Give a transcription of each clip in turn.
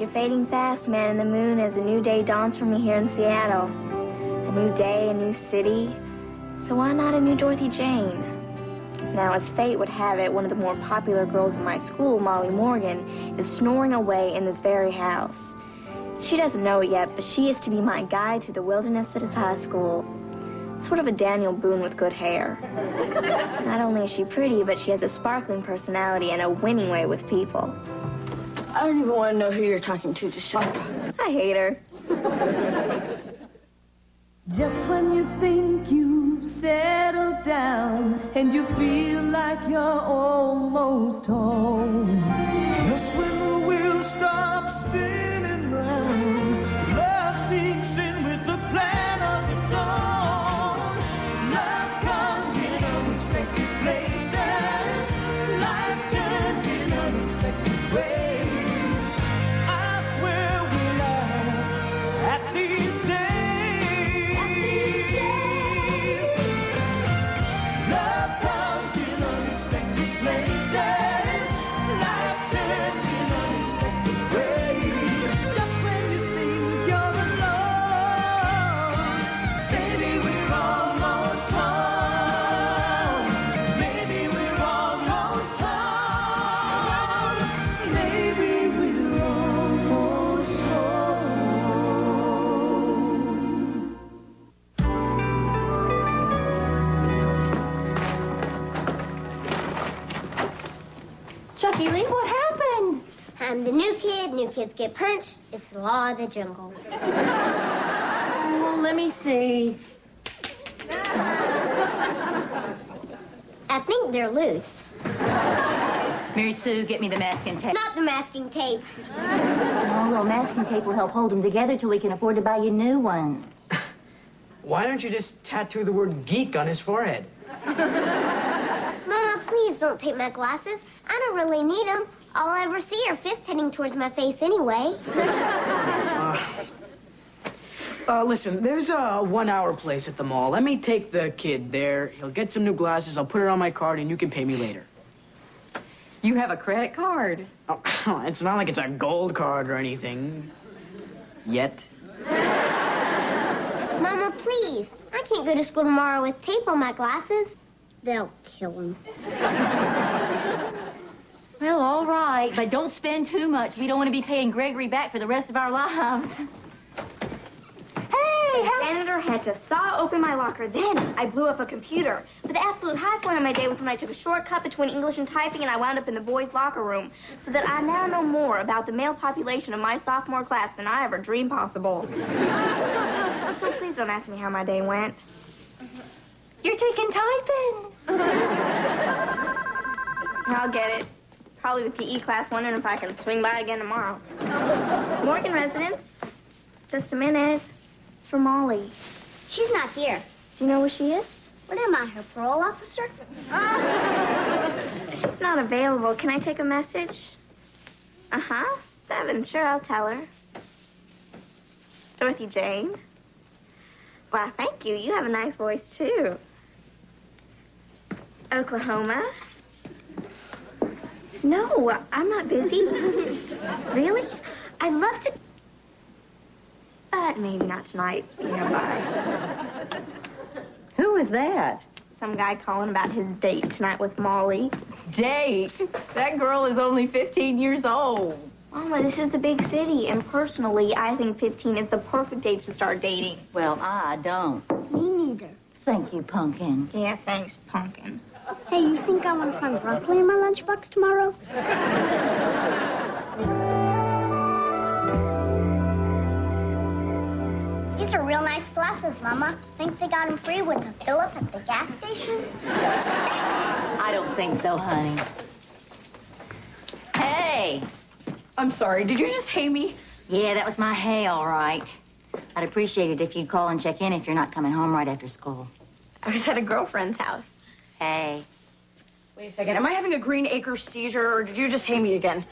You're fading fast, man in the moon, as a new day dawns for me here in Seattle. A new day, a new city. So why not a new Dorothy Jane? Now, as fate would have it, one of the more popular girls in my school, Molly Morgan, is snoring away in this very house. She doesn't know it yet, but she is to be my guide through the wilderness that is high school. Sort of a Daniel Boone with good hair. Not only is she pretty, but she has a sparkling personality and a winning way with people. I don't even want to know who you're talking to. Just shut up. I hate her. Just when you think you've settled down and you feel like you're almost home. Just when the wheels stop spinning round, love sneaks in with the plan of its own. Love comes in unexpected places. Life turns in unexpected ways. I swear we'll laugh at these days. Love comes in unexpected places. Life turns in unexpected ways. Just when you think you're alone, Baby, we're almost home. Maybe we're almost home. maybe we're almost home. Chucky Lee, what happened? I'm the new kid. New kids get punched. It's the law of the jungle. Well, let me see. I think they're loose. Mary Sue, get me the masking tape. Not the masking tape. No, a little masking tape will help hold them together till we can afford to buy you new ones. Why don't you just tattoo the word geek on his forehead? Mama, please don't take my glasses. I don't really need them. All I ever see are fists heading towards my face anyway. Listen, there's a 1 hour place at the mall. Let me take the kid there. He'll get some new glasses. I'll put it on my card, and you can pay me later. You have a credit card. Oh, come on. It's not like it's a gold card or anything. Yet. Mama, please. I can't go to school tomorrow with tape on my glasses. They'll kill him. Well, all right, but don't spend too much. We don't want to be paying Gregory back for the rest of our lives. Hey, The janitor had to saw open my locker. Then I blew up a computer. But the absolute high point of my day was when I took a shortcut between English and typing and I wound up in the boys' locker room. So that I now know more about the male population of my sophomore class than I ever dreamed possible. So please don't ask me how my day went. you're taking typing. I'll get it. Probably the PE class, wondering if I can swing by again tomorrow. Morgan residence. Just a minute. It's for Molly. She's not here. Do you know where she is? What am I, her parole officer? She's not available. Can I take a message? 7. Sure, I'll tell her. Dorothy Jane. Well, thank you. You have a nice voice, too. Oklahoma. No, I'm not busy. Really? I'd love to... But maybe not tonight. Bye. Who was that? Some guy calling about his date tonight with Molly. Date? That girl is only 15 years old. Mama, this is the big city, and personally, I think 15 is the perfect age to start dating. Well, I don't. Me neither. Thank you, Pumpkin. Yeah, thanks, Pumpkin. Hey, you think I want to find broccoli in my lunchbox tomorrow? These are real nice glasses, Mama. Think they got them free with a fill-up at the gas station? I don't think so, honey. Hey! I'm sorry. Did you just hate me? Yeah, that was my hey, all right. I'd appreciate it if you'd call and check in if you're not coming home right after school. I was at a girlfriend's house. Hey. Wait a second. Am I having a Green Acres seizure, or did you just hate me again?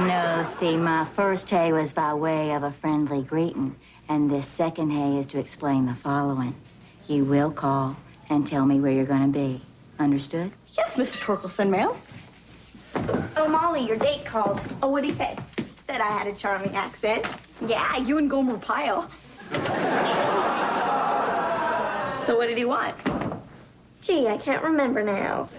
No, see, my first hey was by way of a friendly greeting, and this second hey is to explain the following. You will call and tell me where you're going to be, Understood? Yes, Mrs. Torkelson, ma'am. Oh, Molly, your date called. Oh, what'd he say? Said I had a charming accent. Yeah, you and Gomer Pyle. So what did he want? Gee, I can't remember now.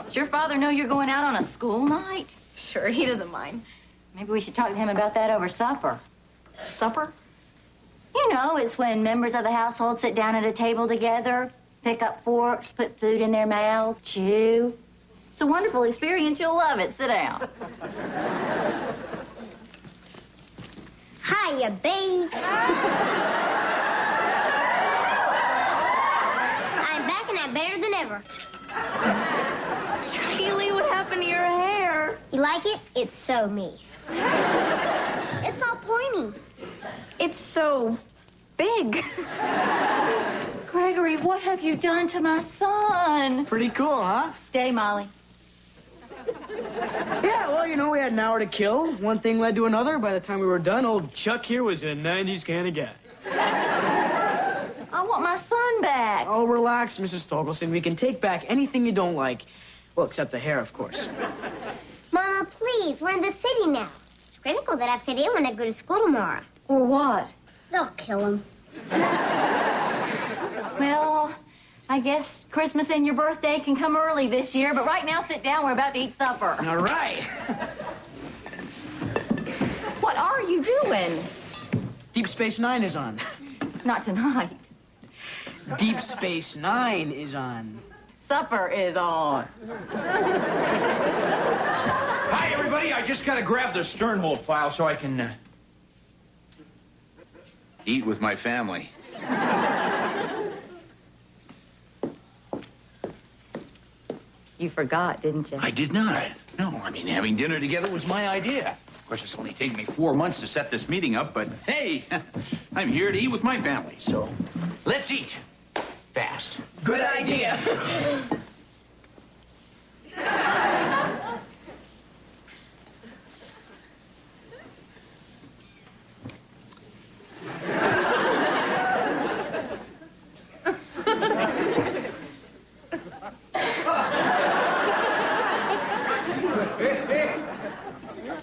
Does your father know you're going out on a school night? Sure, he doesn't mind. Maybe we should talk to him about that over supper. Supper? You know, it's when members of the household sit down at a table together, pick up forks, put food in their mouths, chew. It's a wonderful experience. You'll love it. Sit down. Hiya, babe. I'm back and I'm better than ever. Keely, what happened to your hair? You like it? It's so me. It's all pointy. It's so big. Gregory, what have you done to my son? Pretty cool, huh? Stay, Molly. Yeah, well, you know, we had an hour to kill. One thing led to another. By the time we were done, old Chuck here was a 90s kind of guy. I want my son back. Oh, relax, Mrs. Torkelson. We can take back anything you don't like. Well, except the hair, of course. Mama, please, we're in the city now. It's critical that I fit in when I go to school tomorrow. Or what? They'll kill him. Well, I guess Christmas and your birthday can come early this year, but right now, sit down. We're about to eat supper. All right. What are you doing? Deep Space Nine is on. Not tonight. Deep Space Nine is on. Supper is on. Hi, everybody. I just gotta grab the Sternhold file so I can eat with my family. You forgot, didn't you? I did not. No, I mean, having dinner together was my idea. Of course, it's only taken me 4 months to set this meeting up, but hey, I'm here to eat with my family, so let's eat. Fast. Good idea.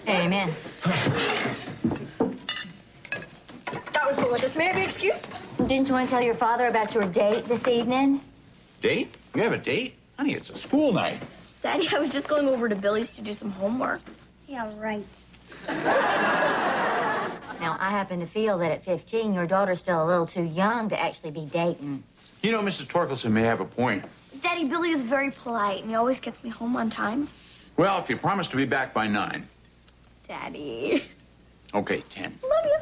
Amen. That was delicious. May I be excused? Didn't you want to tell your father about your date this evening? Date? You have a date? Honey, it's a school night. Daddy, I was just going over to Billy's to do some homework. Yeah, right. Now, I happen to feel that at 15, your daughter's still a little too young to actually be dating. You know, Mrs. Torkelson may have a point. Daddy, Billy is very polite, and he always gets me home on time. Well, if you promise to be back by 9. Daddy. Okay, 10. Love you.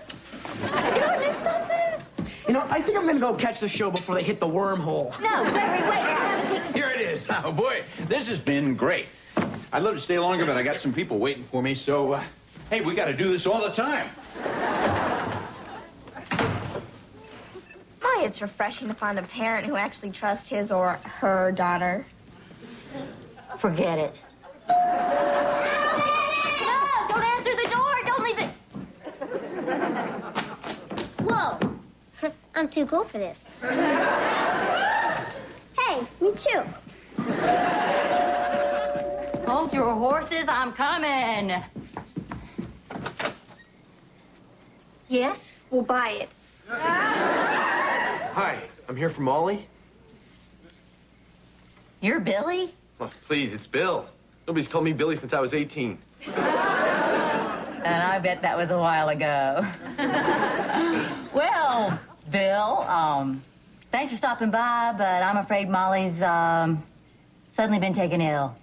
Did I miss something? You know, I think I'm gonna go catch the show before they hit the wormhole. No, Gregory, wait. I haven't taken... Here it is. Oh, boy, this has been great. I'd love to stay longer, but I got some people waiting for me, so, hey, we got to do this all the time. My, it's refreshing to find a parent who actually trusts his or her daughter. Forget it. No, don't answer the door. Don't leave it. Whoa. I'm too cool for this. Hey, me too. Hold your horses. I'm coming. Yes? We'll buy it. Hi, I'm here for Molly. You're Billy? Oh, please, it's Bill. Nobody's called me Billy since I was 18. And I bet that was a while ago. Well, Bill, thanks for stopping by, but I'm afraid Molly's, suddenly been taken ill.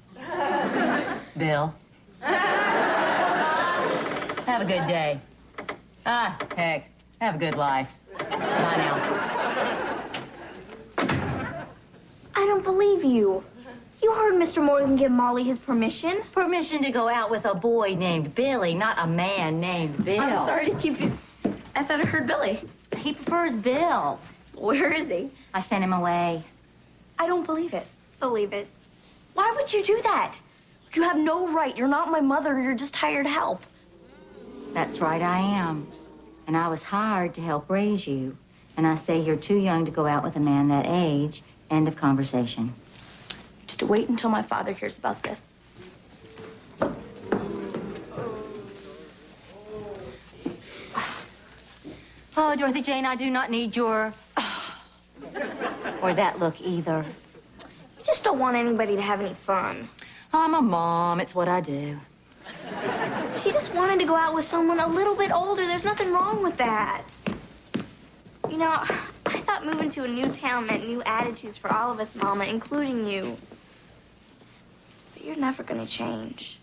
Bill. Have a good day. Ah, heck, have a good life. Bye now. I don't believe you. You heard Mr. Morgan give Molly his permission. Permission to go out with a boy named Billy, not a man named Bill. I'm sorry to keep you... I thought I heard Billy. He prefers Bill. Where is he? I sent him away. I don't believe it. Believe it. Why would you do that? You have no right. You're not my mother. You're just hired help. That's right, I am. And I was hired to help raise you. And I say you're too young to go out with a man that age. End of conversation. Just wait until my father hears about this. Oh, Dorothy Jane, I do not need your... or that look either. You just don't want anybody to have any fun. I'm a mom. It's what I do. She just wanted to go out with someone a little bit older. There's nothing wrong with that. You know, I thought moving to a new town meant new attitudes for all of us, Mama, including you. But you're never gonna change.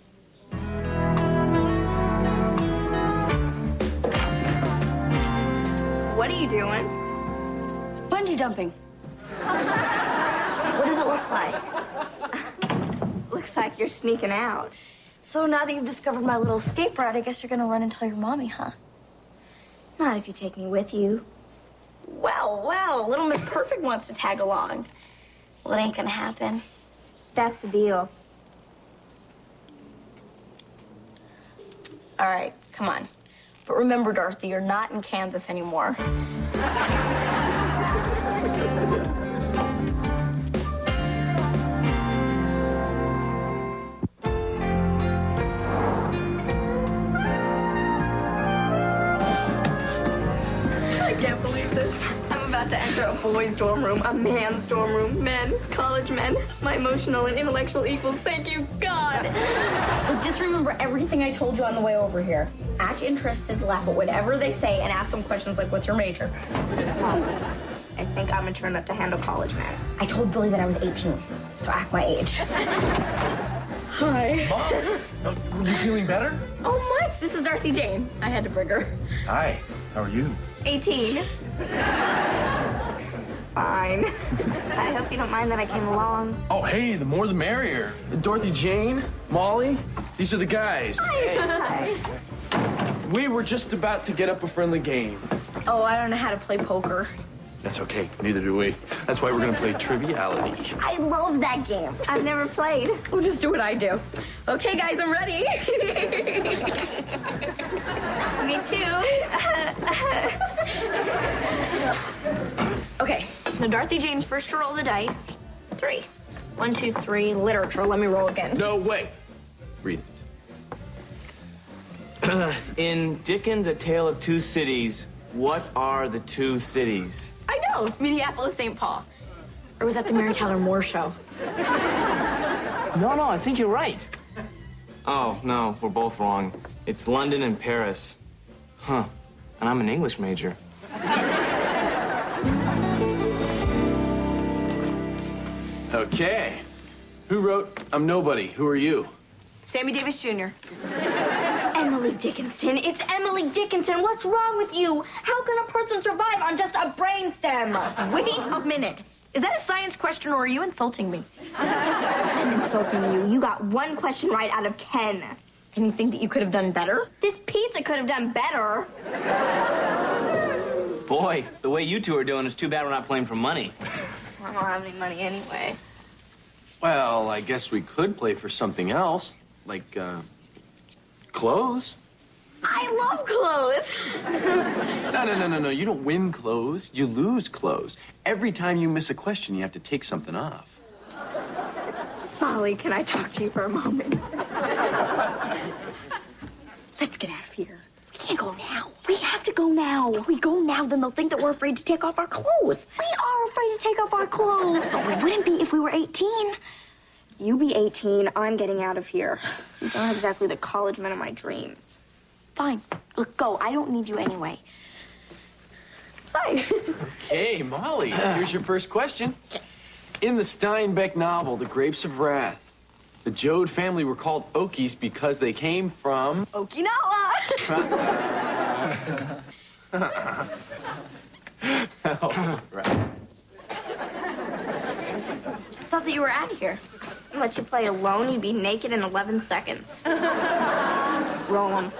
What are you doing? Bungee jumping. What does it look like? Looks like you're sneaking out. So now that you've discovered my little escape route, I guess you're gonna run and tell your mommy, huh? Not if you take me with you. Well, little Miss Perfect wants to tag along. Well, it ain't gonna happen. That's the deal. All right, come on. But remember, Dorothy, you're not in Kansas anymore. I can't believe this. I'm about to enter a boys' dorm room, a man's dorm room, men, college men, my emotional and intellectual equals. Thank you, God. But just remember everything I told you on the way over here. Act interested, laugh at whatever they say, and ask them questions like, what's your major? I think I'm mature enough to handle college men. I told Billy that I was 18, so act my age. Hi. Mom, are you feeling better? Oh, much. This is Dorothy Jane. I had to bring her. Hi, how are you? 18. Fine. I hope you don't mind that I came along. Oh, hey, the more the merrier. Dorothy Jane, Molly, these are the guys. Hi. We were just about to get up a friendly game. Oh, I don't know how to play poker. That's okay, neither do we. That's why we're gonna play Triviality. I love that game. I've never played. We'll just do what I do. Okay, guys, I'm ready. Me too. Okay, now Dorothy Jane's first to roll the dice. 3. 1, 2, 3, literature. Let me roll again. No, wait. Read it. In Dickens' A Tale of Two Cities, what are the two cities? I know, Minneapolis, St. Paul. Or was that the Mary Tyler Moore show? No, I think you're right. Oh, no, we're both wrong. It's London and Paris. Huh, and I'm an English major. Okay. Who wrote I'm Nobody? Who are you? Sammy Davis Jr. Emily Dickinson. It's Emily Dickinson. What's wrong with you? How can a person survive on just a brainstem? Wait a minute. Is that a science question or are you insulting me? I'm insulting you. You got one question right out of 10. And you think that you could have done better? This pizza could have done better. Boy, the way you two are doing is too bad we're not playing for money. I don't have any money anyway. Well, I guess we could play for something else, like, clothes. I love clothes. No. You don't win clothes. You lose clothes. Every time you miss a question, you have to take something off. Molly, can I talk to you for a moment? Let's get out of here. We can't go now. We have to go now. If we go now, then they'll think that we're afraid to take off our clothes. We are afraid to take off our clothes. But we wouldn't be if we were 18. You be 18, I'm getting out of here. These aren't exactly the college men of my dreams. Fine. Look, go. I don't need you anyway. Hi. Okay, Molly, here's your first question. In the Steinbeck novel, The Grapes of Wrath, the Joad family were called Okies because they came from... Okinawa. Oh, right. I thought that you were out of here. I'll let you play alone. You'd be naked in 11 seconds. Roll 'em.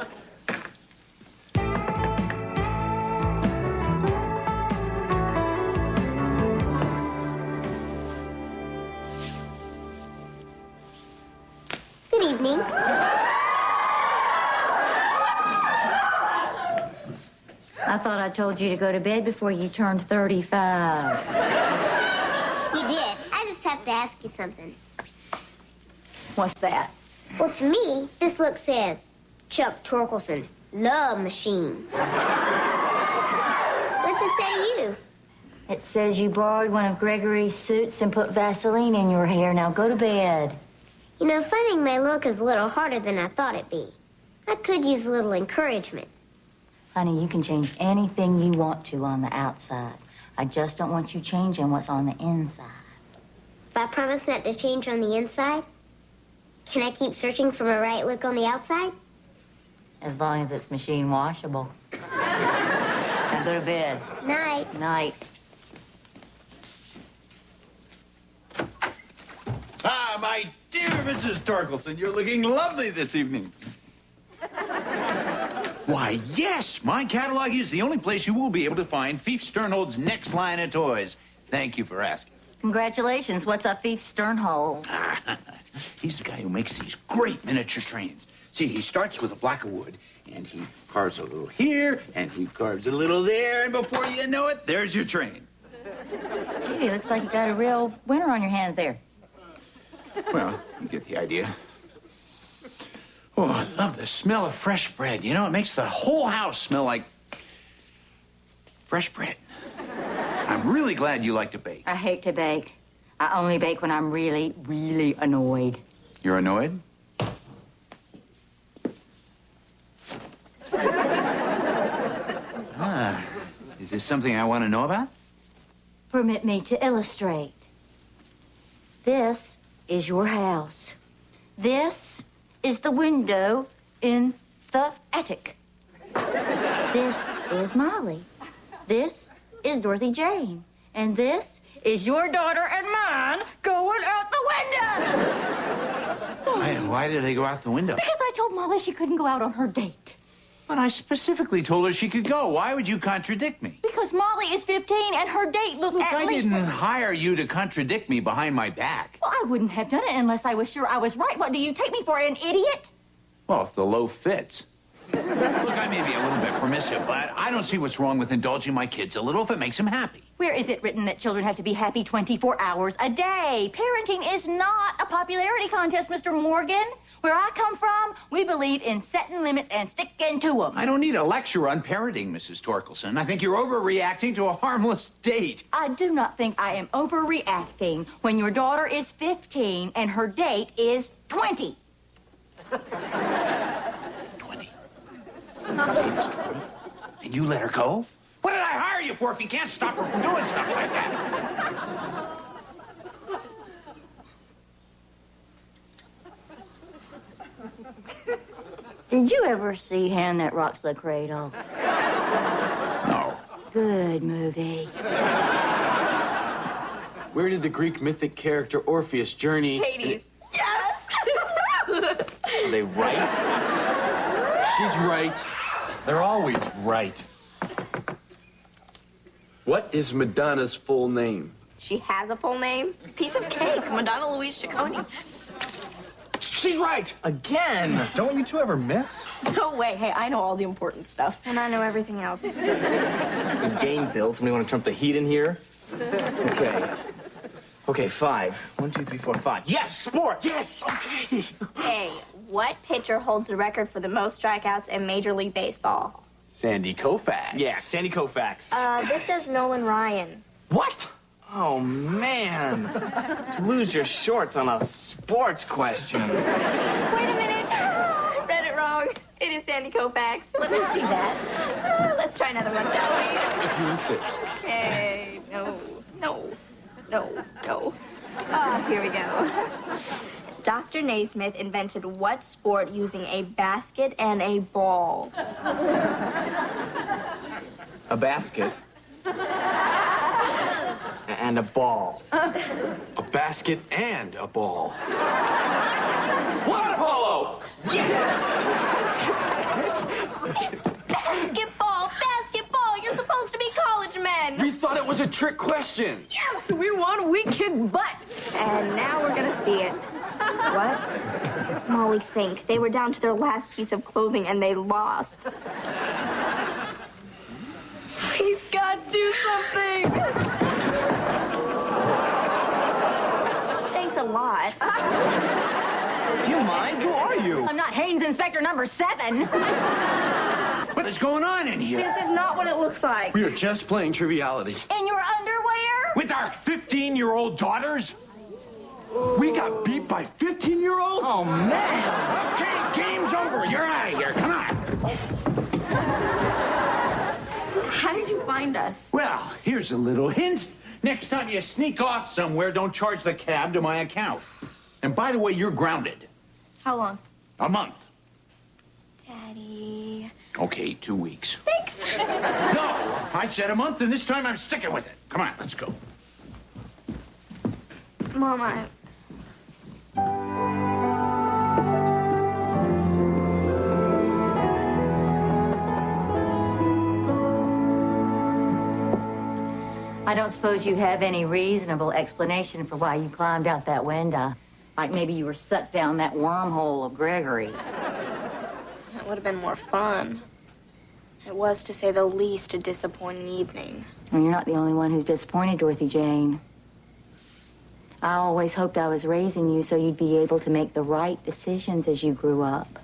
Good evening. I thought I told you to go to bed before you turned 35. You did. have to ask you something. What's that? Well, to me, this look says, Chuck Torkelson, love machine. What's it say to you? It says you borrowed one of Gregory's suits and put Vaseline in your hair. Now go to bed. You know, finding my look is a little harder than I thought it'd be. I could use a little encouragement. Honey, you can change anything you want to on the outside. I just don't want you changing what's on the inside. If I promise not to change on the inside, can I keep searching for my right look on the outside? As long as it's machine washable. Now go to bed. Night. Night. Ah, my dear Mrs. Torkelson, you're looking lovely this evening. Why, yes, my catalog is the only place you will be able to find Fief Sternhold's next line of toys. Thank you for asking. Congratulations. What's up, Fief Sternhold? He's the guy who makes these great miniature trains. See, he starts with a block of wood, and he carves a little here, and he carves a little there, and before you know it, there's your train. Gee, looks like you got a real winner on your hands there. Well, you get the idea. Oh, I love the smell of fresh bread. You know, it makes the whole house smell like fresh bread. I'm really glad you like to bake. I hate to bake. I only bake when I'm really, really annoyed. You're annoyed? Is this something I want to know about? Permit me to illustrate. This is your house. This is the window in the attic. This is Molly. This is Dorothy Jane. And this is your daughter and mine going out the window. Why did they go out the window? Because I told Molly she couldn't go out on her date. But I specifically told her she could go. Why would you contradict me? Because Molly is 15 and her date looked Look, at least... I didn't hire you to contradict me behind my back. Well, I wouldn't have done it unless I was sure I was right. What, do you take me for an idiot? Well, if the loaf fits. Look, I may be a little bit permissive, but I don't see what's wrong with indulging my kids a little if it makes them happy. Where is it written that children have to be happy 24 hours a day? Parenting is not a popularity contest, Mr. Morgan. Where I come from, we believe in setting limits and sticking to them. I don't need a lecture on parenting, Mrs. Torkelson. I think you're overreacting to a harmless date. I do not think I am overreacting when your daughter is 15 and her date is 20. 20. Her date is 20? And you let her go? What did I hire you for if you can't stop her from doing stuff like that? Did you ever see Hand That Rocks the Cradle? No. Good movie. Where did the Greek mythic character Orpheus journey? Hades. Yes! Are they right? She's right. They're always right. What is Madonna's full name? She has a full name. Piece of cake. Madonna Louise Ciccone. She's right! Again! Don't you two ever miss? No way. Hey, I know all the important stuff. And I know everything else. Good game, Bill. Somebody want to turn up the heat in here? Okay. Okay, 5. 1, 2, 3, 4, 5. Yes, sport! Yes! Okay! Hey, what pitcher holds the record for the most strikeouts in Major League Baseball? Sandy Koufax. Yeah, Sandy Koufax. This says Nolan Ryan. What? Oh, man. To lose your shorts on a sports question. Wait a minute. I read it wrong. It is Sandy Koufax. Let me see that. Let's try another one, shall we? If you insist. Okay. No. Here we go. Dr. Naismith invented what sport using a basket and a ball? A basket. And a ball. A basket and a ball. Water polo! It's basketball! Basketball! You're supposed to be college men! We thought it was a trick question. Yes, we won. We kicked butt. And now we're gonna see it. What? Molly, think. They were down to their last piece of clothing and they lost. Please, God, do something! lot. Do you mind? Who are you? I'm not Haynes Inspector number 7. What is going on in here? This is not what it looks like. We are just playing triviality. In your underwear? With our 15-year-old daughters? We got beat by 15-year-olds? Oh, man. Okay, game's over. You're out of here. Come on. How did you find us? Well, here's a little hint. Next time you sneak off somewhere, don't charge the cab to my account. And by the way, you're grounded. How long? A month. Daddy. Okay, 2 weeks. Thanks. No, I said a month, and this time I'm sticking with it. Come on, let's go. Mom, I don't suppose you have any reasonable explanation for why you climbed out that window. Like maybe you were sucked down that wormhole of Gregory's. That would have been more fun. It was, to say the least, a disappointing evening. And you're not the only one who's disappointed, Dorothy Jane. I always hoped I was raising you so you'd be able to make the right decisions as you grew up.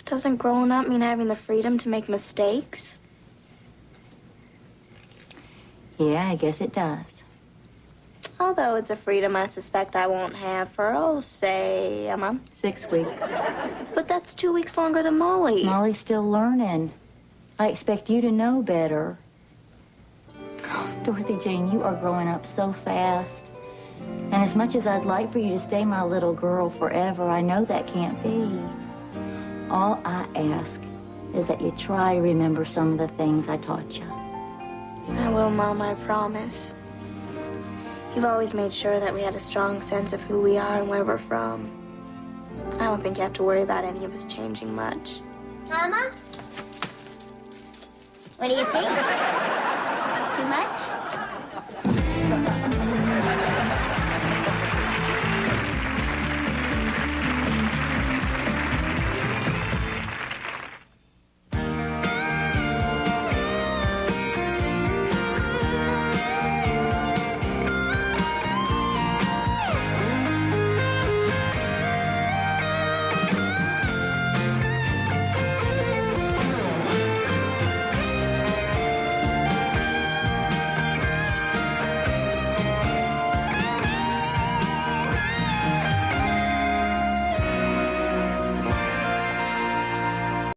Doesn't growing up mean having the freedom to make mistakes? Yeah, I guess it does. Although it's a freedom I suspect I won't have for, say, a month. 6 weeks. But that's 2 weeks longer than Molly. Molly's still learning. I expect you to know better. Dorothy Jane, you are growing up so fast. And as much as I'd like for you to stay my little girl forever, I know that can't be. All I ask is that you try to remember some of the things I taught you. I will, Mom, I promise. You've always made sure that we had a strong sense of who we are and where we're from. I don't think you have to worry about any of us changing much. Mama? What do you think? Too much?